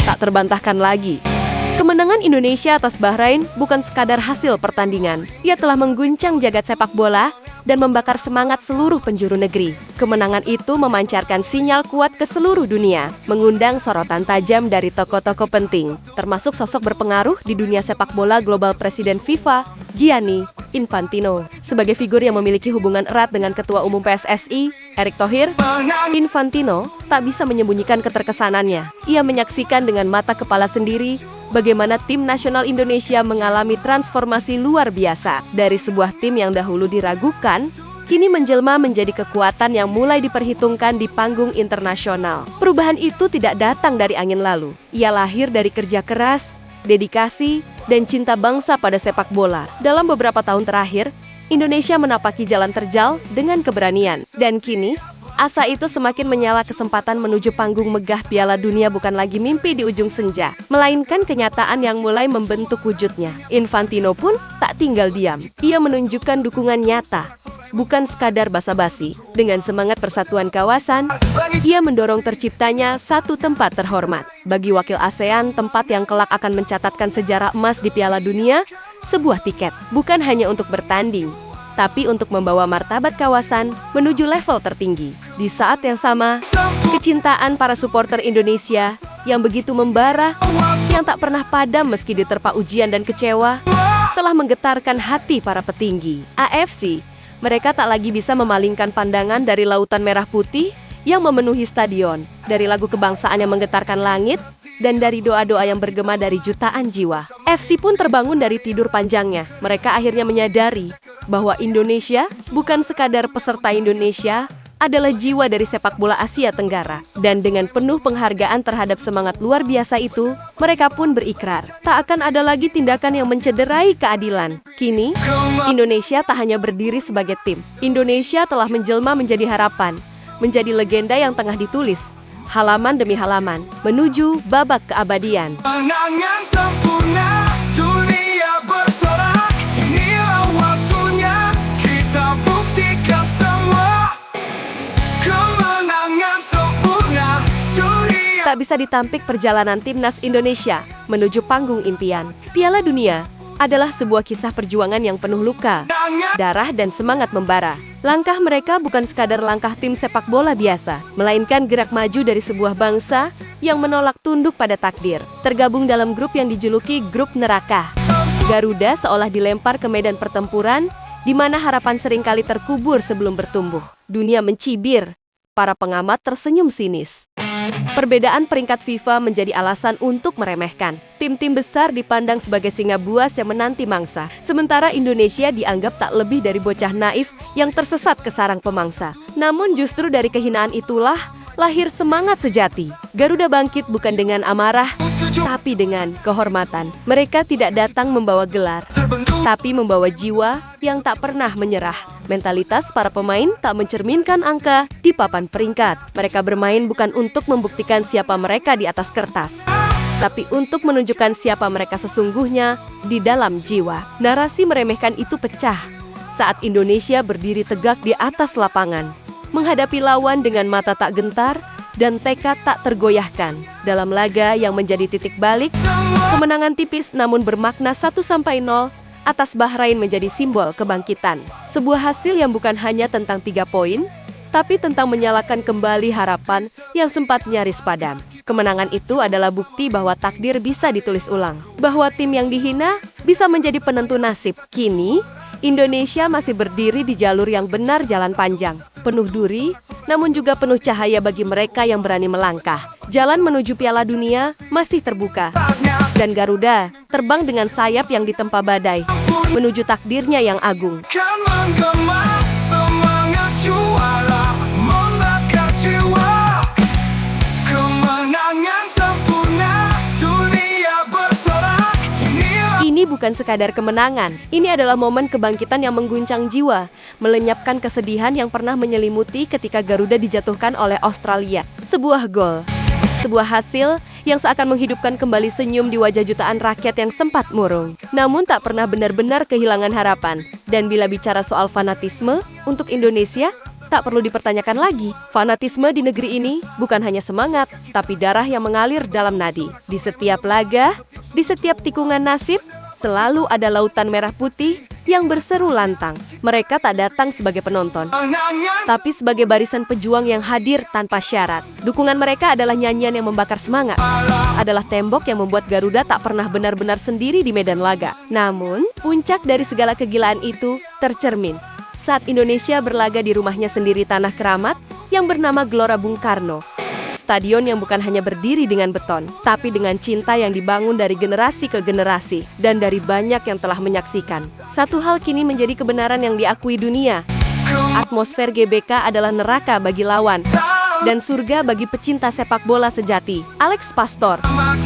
Tak terbantahkan lagi. Kemenangan Indonesia atas Bahrain bukan sekadar hasil pertandingan. Ia telah mengguncang jagat sepak bola dan membakar semangat seluruh penjuru negeri. Kemenangan itu memancarkan sinyal kuat ke seluruh dunia, mengundang sorotan tajam dari tokoh-tokoh penting, termasuk sosok berpengaruh di dunia sepak bola global Presiden FIFA, Gianni Infantino. Sebagai figur yang memiliki hubungan erat dengan Ketua Umum PSSI, Erick Thohir, Infantino tak bisa menyembunyikan keterkesanannya. Ia menyaksikan dengan mata kepala sendiri bagaimana tim nasional Indonesia mengalami transformasi luar biasa. Dari sebuah tim yang dahulu diragukan, kini menjelma menjadi kekuatan yang mulai diperhitungkan di panggung internasional. Perubahan itu tidak datang dari angin lalu. Ia lahir dari kerja keras, dedikasi, dan cinta bangsa pada sepak bola. Dalam beberapa tahun terakhir, Indonesia menapaki jalan terjal dengan keberanian. Dan kini, asa itu semakin menyala. Kesempatan menuju panggung megah Piala Dunia bukan lagi mimpi di ujung senja, melainkan kenyataan yang mulai membentuk wujudnya. Infantino pun tak tinggal diam. Ia menunjukkan dukungan nyata, bukan sekadar basa-basi. Dengan semangat persatuan kawasan, ia mendorong terciptanya satu tempat terhormat bagi wakil ASEAN, tempat yang kelak akan mencatatkan sejarah emas di Piala Dunia. Sebuah tiket, bukan hanya untuk bertanding, tapi untuk membawa martabat kawasan menuju level tertinggi. Di saat yang sama, kecintaan para supporter Indonesia yang begitu membara, yang tak pernah padam meski diterpa ujian dan kecewa, telah menggetarkan hati para petinggi AFC. Mereka tak lagi bisa memalingkan pandangan dari lautan merah putih yang memenuhi stadion, dari lagu kebangsaan yang menggetarkan langit, dan dari doa-doa yang bergema dari jutaan jiwa. FC pun terbangun dari tidur panjangnya. Mereka akhirnya menyadari bahwa Indonesia bukan sekadar peserta. Indonesia adalah jiwa dari sepak bola Asia Tenggara. Dan dengan penuh penghargaan terhadap semangat luar biasa itu, mereka pun berikrar, tak akan ada lagi tindakan yang mencederai keadilan. Kini, Indonesia tak hanya berdiri sebagai tim. Indonesia telah menjelma menjadi harapan, menjadi legenda yang tengah ditulis halaman demi halaman, menuju babak keabadian. Kemenangan sempurna, dunia bersorak. Inilah waktunya, kita buktikan semua. Kemenangan sempurna, dunia. Tak bisa ditampik perjalanan timnas Indonesia menuju panggung impian. Piala Dunia adalah sebuah kisah perjuangan yang penuh luka, darah, dan semangat membara. Langkah mereka bukan sekadar langkah tim sepak bola biasa, melainkan gerak maju dari sebuah bangsa yang menolak tunduk pada takdir. Tergabung dalam grup yang dijuluki grup neraka, Garuda seolah dilempar ke medan pertempuran, di mana harapan seringkali terkubur sebelum bertumbuh. Dunia mencibir, para pengamat tersenyum sinis. Perbedaan peringkat FIFA menjadi alasan untuk meremehkan. Tim-tim besar dipandang sebagai singa buas yang menanti mangsa, sementara Indonesia dianggap tak lebih dari bocah naif yang tersesat ke sarang pemangsa. Namun justru dari kehinaan itulah lahir semangat sejati. Garuda bangkit bukan dengan amarah, tapi dengan kehormatan. Mereka tidak datang membawa gelar, tapi membawa jiwa yang tak pernah menyerah. Mentalitas para pemain tak mencerminkan angka di papan peringkat. Mereka bermain bukan untuk membuktikan siapa mereka di atas kertas, tapi untuk menunjukkan siapa mereka sesungguhnya di dalam jiwa. Narasi meremehkan itu pecah saat Indonesia berdiri tegak di atas lapangan, menghadapi lawan dengan mata tak gentar dan tekad tak tergoyahkan. Dalam laga yang menjadi titik balik, kemenangan tipis namun bermakna 1-0 atas Bahrain menjadi simbol kebangkitan. Sebuah hasil yang bukan hanya tentang 3 poin, tapi tentang menyalakan kembali harapan yang sempat nyaris padam. Kemenangan itu adalah bukti bahwa takdir bisa ditulis ulang, bahwa tim yang dihina bisa menjadi penentu nasib. Kini, Indonesia masih berdiri di jalur yang benar, jalan panjang, penuh duri, namun juga penuh cahaya bagi mereka yang berani melangkah. Jalan menuju Piala Dunia masih terbuka, dan Garuda terbang dengan sayap yang ditempa badai, menuju takdirnya yang agung. Kan menggema semangat juara, membakar jiwa. Kemenangan sempurna, dunia bersorak. Ini bukan sekadar kemenangan, ini adalah momen kebangkitan yang mengguncang jiwa, melenyapkan kesedihan yang pernah menyelimuti ketika Garuda dijatuhkan oleh Australia. Sebuah gol, sebuah hasil yang seakan menghidupkan kembali senyum di wajah jutaan rakyat yang sempat murung, namun tak pernah benar-benar kehilangan harapan. Dan bila bicara soal fanatisme, untuk Indonesia, tak perlu dipertanyakan lagi. Fanatisme di negeri ini bukan hanya semangat, tapi darah yang mengalir dalam nadi. Di setiap laga, di setiap tikungan nasib, selalu ada lautan merah putih yang berseru lantang. Mereka tak datang sebagai penonton, tapi sebagai barisan pejuang yang hadir tanpa syarat. Dukungan mereka adalah nyanyian yang membakar semangat, adalah tembok yang membuat Garuda tak pernah benar-benar sendiri di medan laga. Namun, puncak dari segala kegilaan itu tercermin saat Indonesia berlaga di rumahnya sendiri tanah keramat yang bernama Gelora Bung Karno. Stadion yang bukan hanya berdiri dengan beton, tapi dengan cinta yang dibangun dari generasi ke generasi dan dari banyak yang telah menyaksikan. Satu hal kini menjadi kebenaran yang diakui dunia. Atmosfer GBK adalah neraka bagi lawan dan surga bagi pecinta sepak bola sejati. Alex Pastor,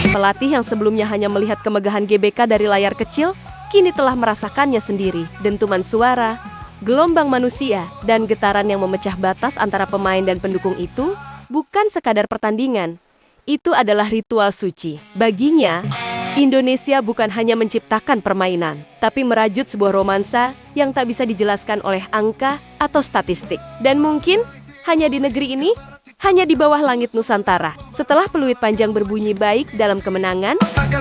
pelatih yang sebelumnya hanya melihat kemegahan GBK dari layar kecil, kini telah merasakannya sendiri. Dentuman suara, gelombang manusia, dan getaran yang memecah batas antara pemain dan pendukung itu bukan sekadar pertandingan. Itu adalah ritual suci. Baginya, Indonesia bukan hanya menciptakan permainan, tapi merajut sebuah romansa yang tak bisa dijelaskan oleh angka atau statistik. Dan mungkin hanya di negeri ini, hanya di bawah langit Nusantara. Setelah peluit panjang berbunyi baik dalam kemenangan,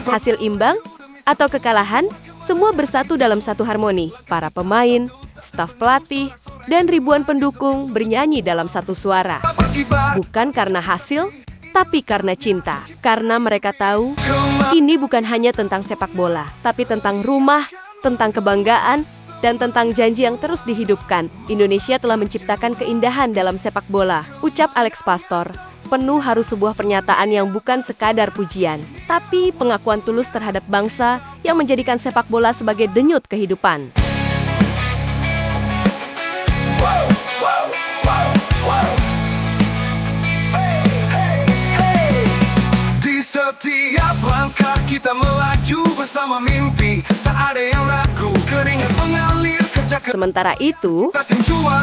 hasil imbang, atau kekalahan, semua bersatu dalam satu harmoni. Para pemain, staf pelatih, dan ribuan pendukung bernyanyi dalam satu suara. Bukan karena hasil, tapi karena cinta. Karena mereka tahu, ini bukan hanya tentang sepak bola, tapi tentang rumah, tentang kebanggaan, dan tentang janji yang terus dihidupkan. Indonesia telah menciptakan keindahan dalam sepak bola, ucap Alex Pastor. Penuh harus sebuah pernyataan yang bukan sekadar pujian, tapi pengakuan tulus terhadap bangsa yang menjadikan sepak bola sebagai denyut kehidupan. Di setiap langkah kita melaju bersama mimpi, tak ada yang ragu, keringat mengalir kerja keras. Sementara itu,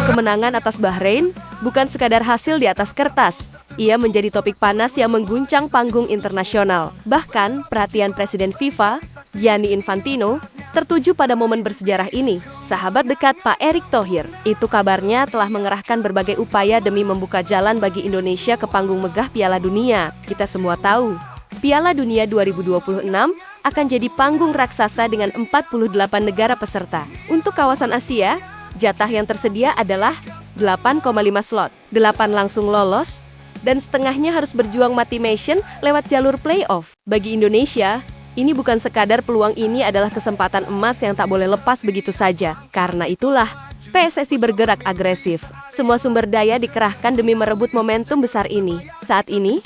kemenangan atas Bahrain bukan sekadar hasil di atas kertas. Ia menjadi topik panas yang mengguncang panggung internasional. Bahkan, perhatian Presiden FIFA, Gianni Infantino, tertuju pada momen bersejarah ini. Sahabat dekat Pak Erick Thohir, itu kabarnya telah mengerahkan berbagai upaya demi membuka jalan bagi Indonesia ke panggung megah Piala Dunia. Kita semua tahu, Piala Dunia 2026 akan jadi panggung raksasa dengan 48 negara peserta. Untuk kawasan Asia, jatah yang tersedia adalah 8,5 slot. 8 langsung lolos, dan setengahnya harus berjuang mati mission lewat jalur playoff. Bagi Indonesia, ini bukan sekadar peluang, ini adalah kesempatan emas yang tak boleh lepas begitu saja. Karena itulah, PSSI bergerak agresif. Semua sumber daya dikerahkan demi merebut momentum besar ini. Saat ini,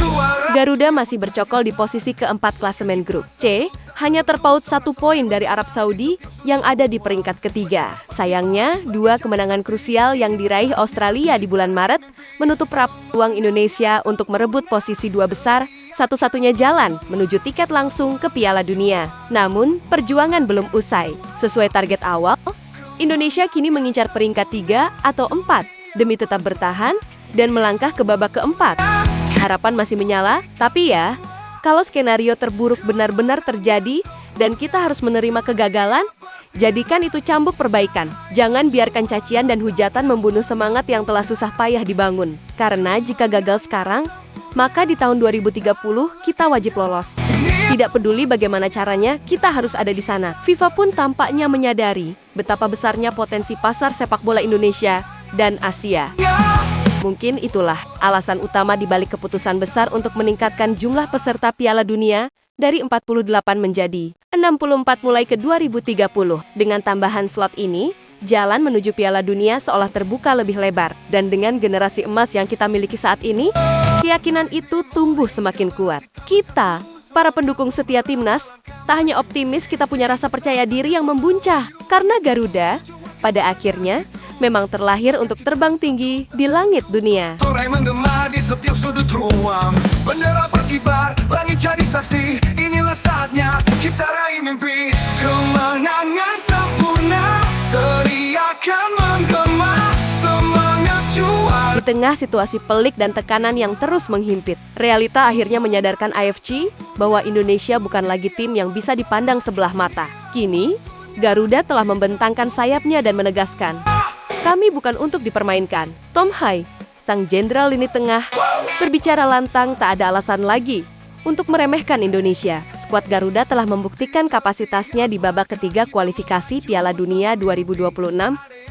Garuda masih bercokol di posisi keempat klasemen grup C, hanya terpaut 1 poin dari Arab Saudi yang ada di peringkat ketiga. Sayangnya, 2 kemenangan krusial yang diraih Australia di bulan Maret menutup rapat peluang Indonesia untuk merebut posisi 2 besar, satu-satunya jalan menuju tiket langsung ke Piala Dunia. Namun, perjuangan belum usai. Sesuai target awal, Indonesia kini mengincar peringkat 3 atau 4 demi tetap bertahan dan melangkah ke babak keempat. Harapan masih menyala, tapi ya, kalau skenario terburuk benar-benar terjadi dan kita harus menerima kegagalan, jadikan itu cambuk perbaikan. Jangan biarkan cacian dan hujatan membunuh semangat yang telah susah payah dibangun. Karena jika gagal sekarang, maka di tahun 2030 kita wajib lolos. Tidak peduli bagaimana caranya, kita harus ada di sana. FIFA pun tampaknya menyadari betapa besarnya potensi pasar sepak bola Indonesia dan Asia. Mungkin itulah alasan utama di balik keputusan besar untuk meningkatkan jumlah peserta Piala Dunia dari 48 menjadi 64 mulai ke 2030. Dengan tambahan slot ini, jalan menuju Piala Dunia seolah terbuka lebih lebar. Dan dengan generasi emas yang kita miliki saat ini, keyakinan itu tumbuh semakin kuat. Kita, para pendukung setia timnas, tak hanya optimis, kita punya rasa percaya diri yang membuncah. Karena Garuda, pada akhirnya, memang terlahir untuk terbang tinggi di langit dunia. Sore menggema di setiap sudut ruang, bendera berkibar, langit jadi saksi. Inilah saatnya kita raih mimpi, kemenangan sempurna, teriakan menggema, semangat juara. Di tengah situasi pelik dan tekanan yang terus menghimpit, realita akhirnya menyadarkan AFC bahwa Indonesia bukan lagi tim yang bisa dipandang sebelah mata. Kini, Garuda telah membentangkan sayapnya dan menegaskan, Kami bukan untuk dipermainkan. Tom Hai, sang jenderal lini tengah, berbicara lantang tak ada alasan lagi untuk meremehkan Indonesia. Skuad Garuda telah membuktikan kapasitasnya di babak ketiga kualifikasi Piala Dunia 2026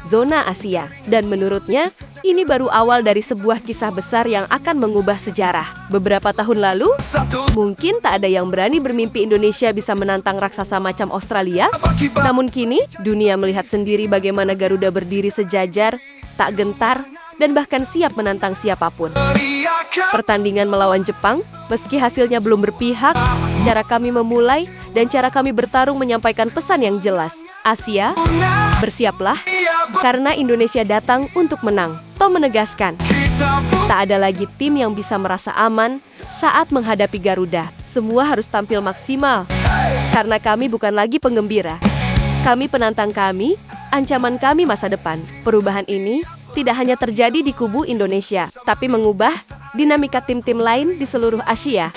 zona Asia. Dan menurutnya, ini baru awal dari sebuah kisah besar yang akan mengubah sejarah. Beberapa tahun lalu, mungkin tak ada yang berani bermimpi Indonesia bisa menantang raksasa macam Australia. Namun kini, dunia melihat sendiri bagaimana Garuda berdiri sejajar, tak gentar, dan bahkan siap menantang siapapun. Pertandingan melawan Jepang, meski hasilnya belum berpihak, cara kami memulai dan cara kami bertarung menyampaikan pesan yang jelas. Asia, bersiaplah, karena Indonesia datang untuk menang. Tom menegaskan, tak ada lagi tim yang bisa merasa aman saat menghadapi Garuda. Semua harus tampil maksimal, karena kami bukan lagi penggembira. Kami penantang kami, ancaman kami masa depan. Perubahan ini tidak hanya terjadi di kubu Indonesia, tapi mengubah dinamika tim-tim lain di seluruh Asia.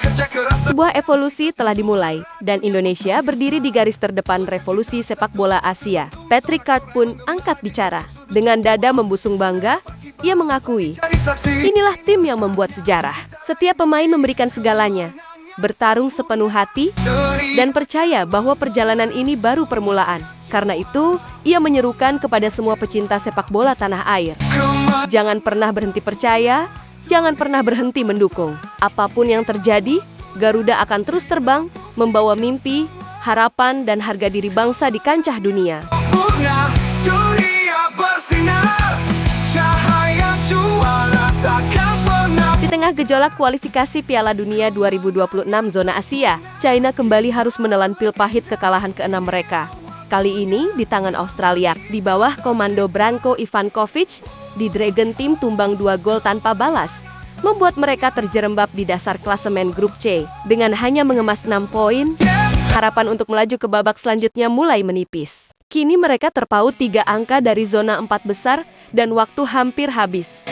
Sebuah evolusi telah dimulai, dan Indonesia berdiri di garis terdepan revolusi sepak bola Asia. Patrick Cart pun angkat bicara. Dengan dada membusung bangga, ia mengakui, inilah tim yang membuat sejarah. Setiap pemain memberikan segalanya, bertarung sepenuh hati, dan percaya bahwa perjalanan ini baru permulaan. Karena itu, ia menyerukan kepada semua pecinta sepak bola tanah air. Jangan pernah berhenti percaya, jangan pernah berhenti mendukung. Apapun yang terjadi, Garuda akan terus terbang, membawa mimpi, harapan, dan harga diri bangsa di kancah dunia. Di tengah gejolak kualifikasi Piala Dunia 2026 zona Asia, China kembali harus menelan pil pahit kekalahan ke-6 mereka. Kali ini di tangan Australia, di bawah komando Branko Ivankovic, di Dragon Team tumbang 2 gol tanpa balas, membuat mereka terjerembab di dasar klasemen grup C. Dengan hanya mengemas 6 poin, harapan untuk melaju ke babak selanjutnya mulai menipis. Kini mereka terpaut 3 angka dari zona 4 besar dan waktu hampir habis.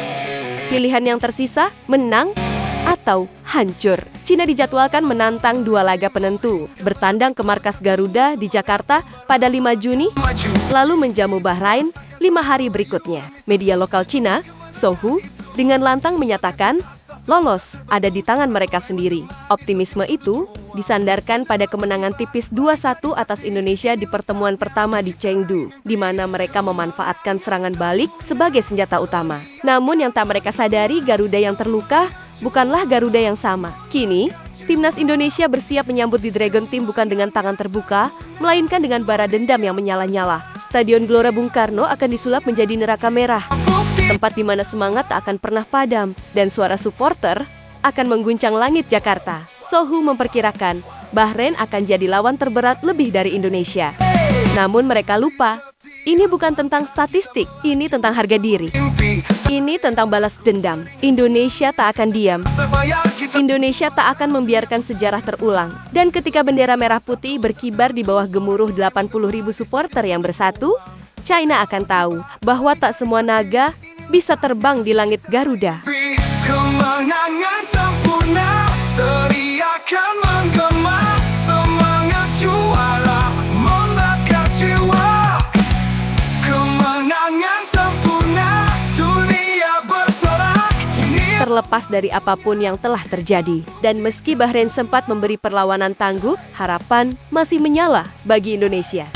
Pilihan yang tersisa, menang atau hancur. Cina dijadwalkan menantang 2 laga penentu, bertandang ke markas Garuda di Jakarta pada 5 Juni, lalu menjamu Bahrain 5 hari berikutnya. Media lokal Cina, Sohu, dengan lantang menyatakan, lolos ada di tangan mereka sendiri. Optimisme itu disandarkan pada kemenangan tipis 2-1 atas Indonesia di pertemuan pertama di Chengdu, di mana mereka memanfaatkan serangan balik sebagai senjata utama. Namun yang tak mereka sadari, Garuda yang terluka bukanlah Garuda yang sama. Kini, timnas Indonesia bersiap menyambut di Dragon Team bukan dengan tangan terbuka, melainkan dengan bara dendam yang menyala-nyala. Stadion Gelora Bung Karno akan disulap menjadi neraka merah, tempat di mana semangat tak akan pernah padam, dan suara supporter akan mengguncang langit Jakarta. Sohu memperkirakan, Bahrain akan jadi lawan terberat lebih dari Indonesia. Namun mereka lupa, ini bukan tentang statistik, ini tentang harga diri. Ini tentang balas dendam. Indonesia tak akan diam. Indonesia tak akan membiarkan sejarah terulang. Dan ketika bendera merah putih berkibar di bawah gemuruh 80.000 supporter yang bersatu, China akan tahu bahwa tak semua naga bisa terbang di langit Garuda. Kemenangan sempurna, teriakan menggema, semangat juara membakar jiwa. Kemenangan sempurna, dunia bersorak. Terlepas dari apapun yang telah terjadi, dan meski Bahrain sempat memberi perlawanan tangguh, harapan masih menyala bagi Indonesia.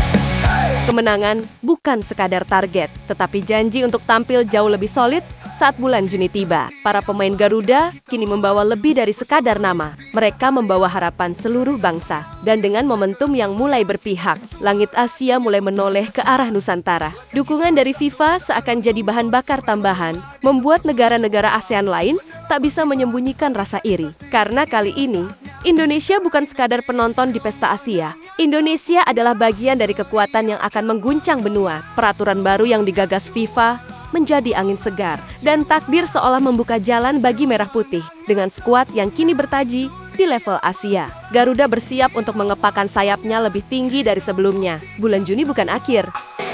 Kemenangan bukan sekadar target, tetapi janji untuk tampil jauh lebih solid saat bulan Juni tiba. Para pemain Garuda kini membawa lebih dari sekadar nama. Mereka membawa harapan seluruh bangsa. Dan dengan momentum yang mulai berpihak, langit Asia mulai menoleh ke arah Nusantara. Dukungan dari FIFA seakan jadi bahan bakar tambahan, membuat negara-negara ASEAN lain tak bisa menyembunyikan rasa iri. Karena kali ini, Indonesia bukan sekadar penonton di pesta Asia. Indonesia adalah bagian dari kekuatan yang akan mengguncang benua. Peraturan baru yang digagas FIFA menjadi angin segar, dan takdir seolah membuka jalan bagi Merah Putih. Dengan skuad yang kini bertaji di level Asia, Garuda bersiap untuk mengepakkan sayapnya lebih tinggi dari sebelumnya. Bulan Juni bukan akhir,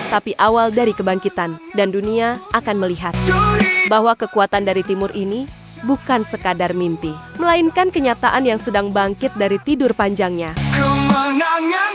tapi awal dari kebangkitan, dan dunia akan melihat bahwa kekuatan dari timur ini bukan sekadar mimpi, melainkan kenyataan yang sedang bangkit dari tidur panjangnya. Kemenangan